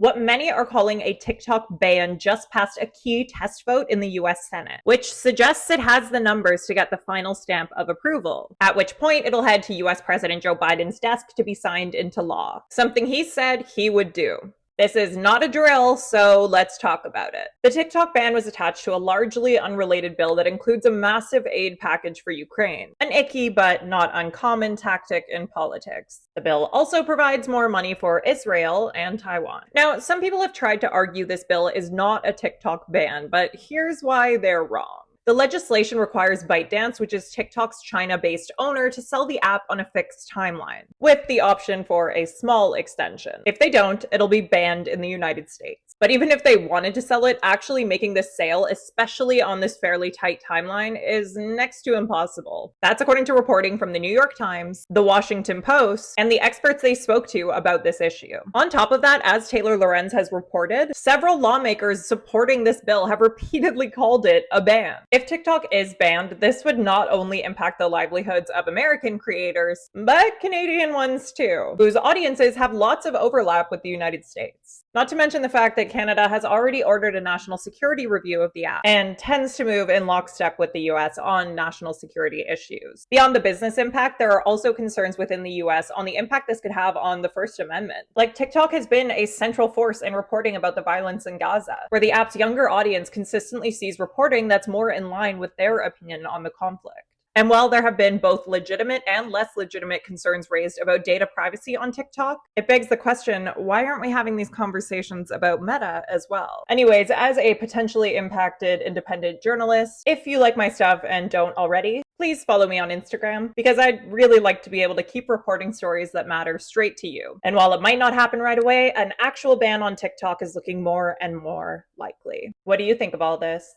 What many are calling a TikTok ban just passed a key test vote in the US Senate, which suggests it has the numbers to get the final stamp of approval, at which point it'll head to US President Joe Biden's desk to be signed into law, something he said he would do. This is not a drill, so let's talk about it. The TikTok ban was attached to a largely unrelated bill that includes a massive aid package for Ukraine, an icky but not uncommon tactic in politics. The bill also provides more money for Israel and Taiwan. Now, some people have tried to argue this bill is not a TikTok ban, but here's why they're wrong. The legislation requires ByteDance, which is TikTok's China-based owner, to sell the app on a fixed timeline, with the option for a small extension. If they don't, it'll be banned in the United States. But even if they wanted to sell it, actually making this sale, especially on this fairly tight timeline, is next to impossible. That's according to reporting from the New York Times, the Washington Post, and the experts they spoke to about this issue. On top of that, as Taylor Lorenz has reported, several lawmakers supporting this bill have repeatedly called it a ban. If TikTok is banned, this would not only impact the livelihoods of American creators, but Canadian ones too, whose audiences have lots of overlap with the United States. Not to mention the fact that Canada has already ordered a national security review of the app and tends to move in lockstep with the US on national security issues. Beyond the business impact, there are also concerns within the US on the impact this could have on the First Amendment. Like, TikTok has been a central force in reporting about the violence in Gaza, where the app's younger audience consistently sees reporting that's more in line with their opinion on the conflict. And while there have been both legitimate and less legitimate concerns raised about data privacy on TikTok, it begs the question, why aren't we having these conversations about Meta as well? Anyways, as a potentially impacted independent journalist, if you like my stuff and don't already, please follow me on Instagram, because I'd really like to be able to keep reporting stories that matter straight to you. And while it might not happen right away, an actual ban on TikTok is looking more and more likely. What do you think of all this?